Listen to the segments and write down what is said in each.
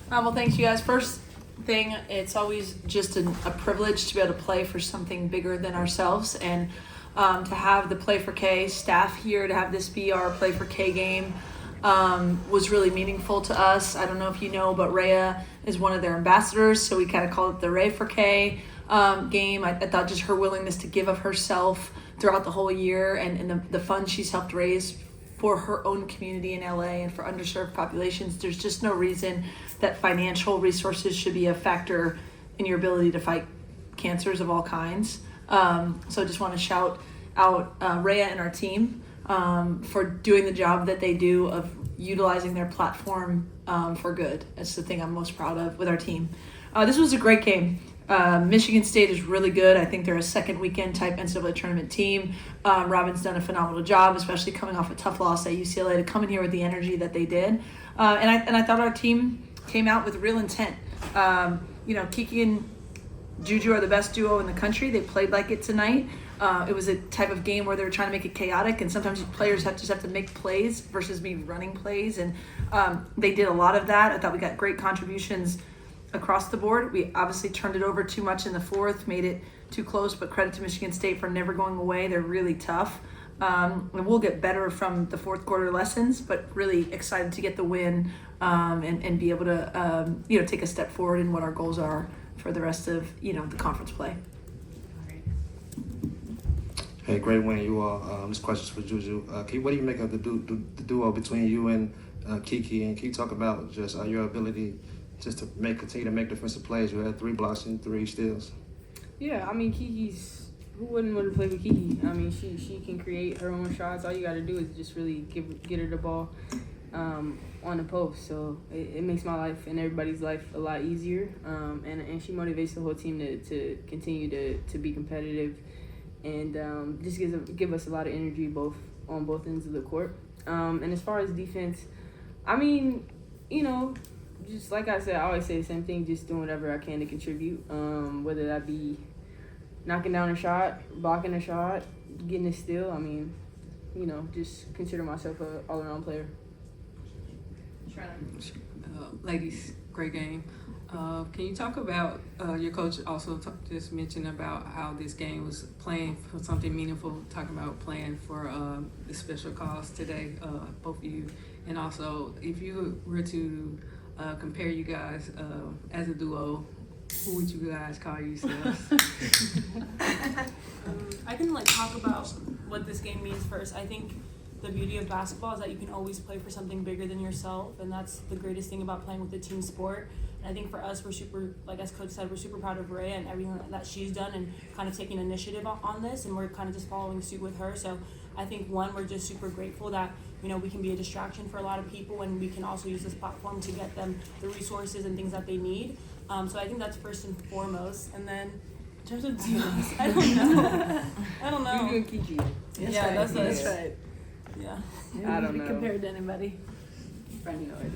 Well, thanks, you guys. First thing, it's always just a privilege to be able to play for something bigger than ourselves, and to have the Play for K staff here, to have this be our Play for K game was really meaningful to us. I don't know if you know, but Rhea is one of their ambassadors, so we kind of call it the Ray for K game. I thought just her willingness to give of herself throughout the whole year, and the funds she's helped raise for her own community in LA and for underserved populations. There's just no reason that financial resources should be a factor in your ability to fight cancers of all kinds. So I just want to shout out Rhea and our team for doing the job that they do of utilizing their platform for good. That's the thing I'm most proud of with our team. This was a great game. Michigan State is really good. I think they're a second weekend type NCAA tournament team. Robin's done a phenomenal job, especially coming off a tough loss at UCLA, to come in here with the energy that they did. And I thought our team came out with real intent. Kiki and JuJu are the best duo in the country. They played like it tonight. It was a type of game where they were trying to make it chaotic, and sometimes players just have to make plays versus me running plays. And they did a lot of that. I thought we got great contributions across the board. We obviously turned it over too much in the fourth, made it too close, but credit to Michigan State for never going away. They're really tough. And we'll get better from the fourth quarter lessons, but really excited to get the win and be able to take a step forward in what our goals are for the rest of the conference play. Hey, great win, you all. This question's for JuJu. What do you make of the duo between you and Kiki? And can you talk about just your ability just to continue to make defensive plays? You had 3 blocks and 3 steals. Yeah, I mean, Kiki's, who wouldn't want to play with Kiki? I mean, she can create her own shots. All you got to do is just really get her the ball on the post. So it makes my life and everybody's life a lot easier. And she motivates the whole team to continue to be competitive, and just give us a lot of energy on both ends of the court. And as far as defense, I mean, just like I said, I always say the same thing, just doing whatever I can to contribute, whether that be knocking down a shot, blocking a shot, getting a steal. I mean, just consider myself an all-around player. Ladies, great game. Can you talk about, your coach also just mentioned about how this game was playing for something meaningful, talking about playing for the special cause today, both of you, and also if you were to compare you guys as a duo, who would you guys call yourselves? I can talk about what this game means first. I think the beauty of basketball is that you can always play for something bigger than yourself, and that's the greatest thing about playing with a team sport. And I think for us, we're super, as Coach said, we're super proud of Rhea and everything that she's done and kind of taking initiative on this, and we're kind of just following suit with her. So I think, one, we're just super grateful that we can be a distraction for a lot of people, and we can also use this platform to get them the resources and things that they need. So I think that's first and foremost. And then in terms of duos, I don't know. You and Kiki. Yeah, that's right. Yeah. I don't know. Compared to anybody. I have no idea.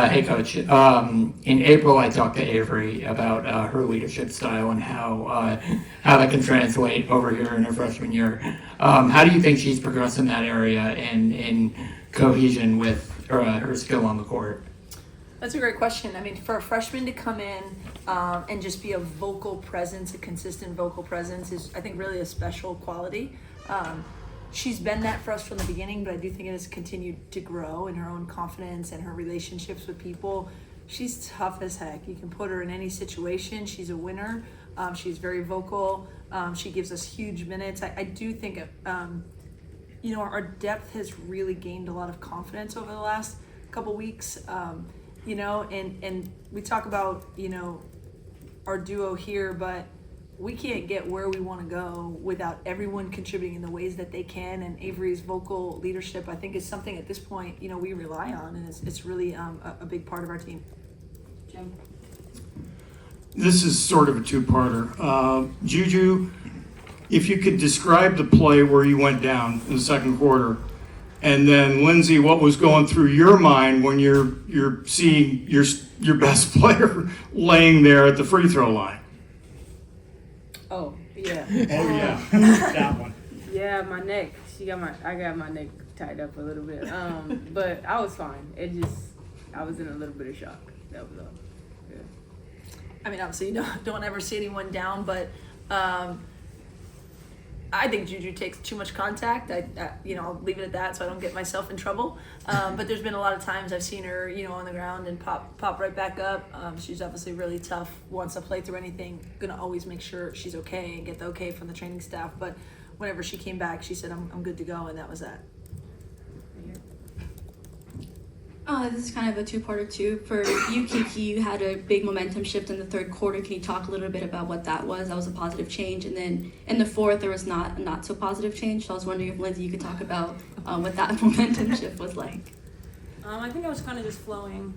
Hey, Coach. In April, I talked to Avery about her leadership style and how that can translate over here in her freshman year. How do you think she's progressed in that area and in cohesion with her skill on the court? That's a great question. I mean, for a freshman to come in and just be a vocal presence, a consistent vocal presence, is, I think, really a special quality. She's been that for us from the beginning, but I do think it has continued to grow in her own confidence and her relationships with people. She's tough as heck. You can put her in any situation. She's a winner. She's very vocal. She gives us huge minutes. I do think, our depth has really gained a lot of confidence over the last couple weeks. And we talk about, our duo here, but we can't get where we want to go without everyone contributing in the ways that they can. And Avery's vocal leadership, I think, is something at this point, we rely on, and it's really a big part of our team. Jim? This is sort of a two-parter. JuJu, if you could describe the play where you went down in the second quarter, and then Lindsay, what was going through your mind when you're seeing your best player laying there at the free throw line? Oh, yeah. Oh yeah, that one. Yeah, my neck. I got my neck tied up a little bit. But I was fine. I was in a little bit of shock. That was all. Yeah. I mean, obviously, you don't ever see anyone down, but I think JuJu takes too much contact. I'll leave it at that so I don't get myself in trouble. But there's been a lot of times I've seen her, on the ground and pop right back up. She's obviously really tough, wants to play through anything, gonna always make sure she's okay and get the okay from the training staff. But whenever she came back, she said, I'm good to go, and that was that. This is kind of a two-parter too. For you, Kiki, you had a big momentum shift in the third quarter. Can you talk a little bit about what that was? That was a positive change. And then in the fourth, there was not so positive change. So I was wondering if, Lindsay, you could talk about what that momentum shift was like. I think I was kind of just flowing.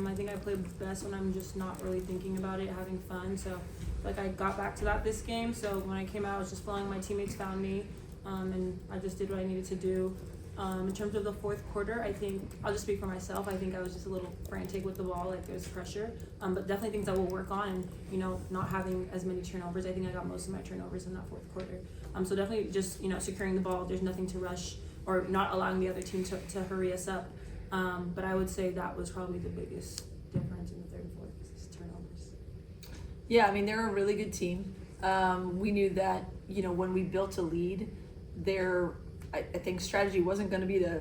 I think I played best when I'm just not really thinking about it, having fun. So, I got back to that this game. So when I came out, I was just flowing. My teammates found me, and I just did what I needed to do. In terms of the fourth quarter, I think, I'll just speak for myself, I think I was just a little frantic with the ball, there was pressure, but definitely things I will work on, and, not having as many turnovers. I think I got most of my turnovers in that fourth quarter. So definitely just, securing the ball, there's nothing to rush, or not allowing the other team to hurry us up. But I would say that was probably the biggest difference in the third and fourth, is turnovers. Yeah, I mean, they're a really good team. We knew that, when we built a lead, I think strategy wasn't going to be to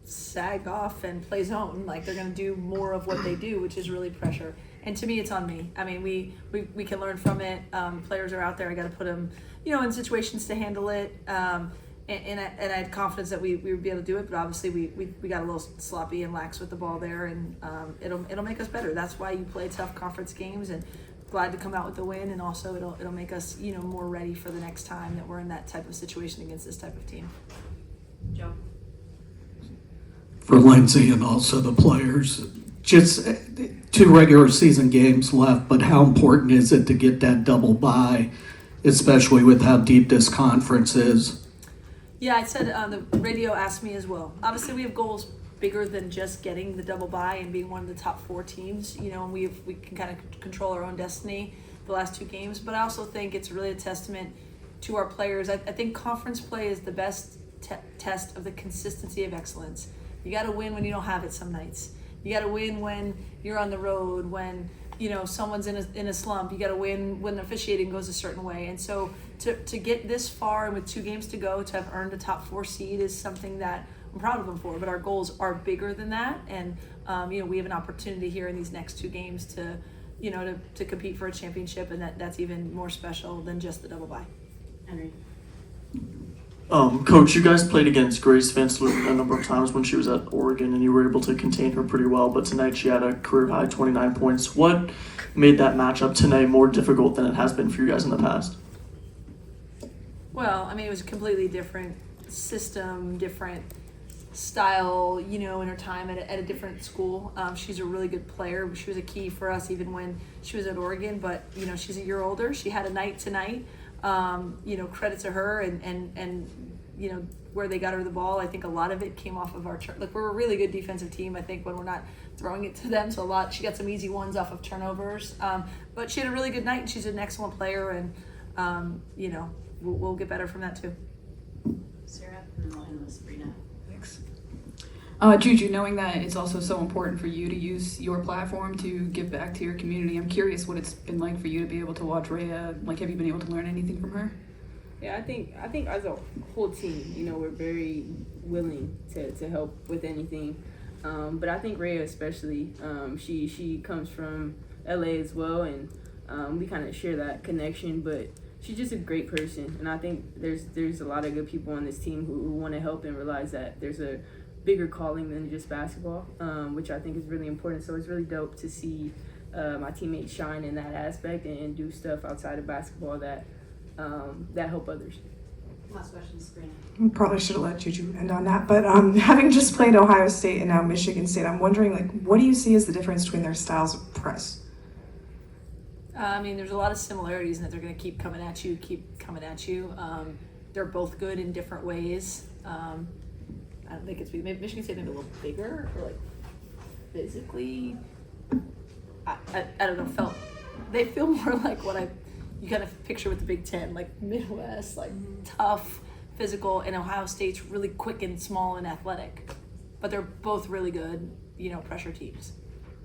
sag off and play zone. They're going to do more of what they do, which is really pressure. And to me, it's on me. I mean, we can learn from it. Players are out there. I got to put them, in situations to handle it. And I had confidence that we would be able to do it. But obviously, we got a little sloppy and lax with the ball there, and it'll make us better. That's why you play tough conference games, and glad to come out with the win. And also, it'll make us more ready for the next time that we're in that type of situation against this type of team. Joe. For Lindsay and also the players, just 2 regular season games left, but how important is it to get that double bye, especially with how deep this conference is? Yeah, I said the radio asked me as well. Obviously, we have goals bigger than just getting the double bye and being one of the top 4 teams, and we can kind of control our own destiny the last 2 games. But I also think it's really a testament to our players. I think conference play is the best test of the consistency of excellence. You got to win when you don't have it some nights. You got to win when you're on the road, when someone's in a slump. You got to win when the officiating goes a certain way. And so to get this far and with 2 games to go, to have earned a top 4 seed is something that I'm proud of them for. But our goals are bigger than that, and we have an opportunity here in these next 2 games to compete for a championship, and that's even more special than just the double bye. Henry. Coach, you guys played against Grace VanSlooten a number of times when she was at Oregon, and you were able to contain her pretty well, but tonight she had a career-high 29 points. What made that matchup tonight more difficult than it has been for you guys in the past? Well, I mean, it was a completely different system, different style, in her time at a different school. She's a really good player. She was a key for us even when she was at Oregon, but, she's a year older. She had a night tonight. Credit to her and where they got her the ball. I think a lot of it came off of our we're a really good defensive team. I think when we're not throwing it to them, so she got some easy ones off of turnovers. But she had a really good night, and she's an excellent player, and we'll get better from that too. Sarah, and then we'll end with Sabrina. Thanks. JuJu, knowing that it's also so important for you to use your platform to give back to your community, I'm curious what it's been like for you to be able to watch Rhea. Have you been able to learn anything from her? Yeah, I think as a whole team, we're very willing to help with anything. But I think Rhea especially, she comes from LA as well, and we kind of share that connection, but she's just a great person. And I think there's a lot of good people on this team who want to help and realize that there's a bigger calling than just basketball, which I think is really important. So it's really dope to see my teammates shine in that aspect and do stuff outside of basketball that help others. Last question, Sabrina. Probably should have let JuJu end on that, but having just played Ohio State and now Michigan State, I'm wondering, what do you see as the difference between their styles of press? I mean, there's a lot of similarities in that they're going to keep coming at you. They're both good in different ways. I don't think maybe Michigan State maybe a little bigger or physically. I don't know. They feel more like what you kind of picture with the Big Ten, Midwest, tough, physical, and Ohio State's really quick and small and athletic. But they're both really good. pressure teams.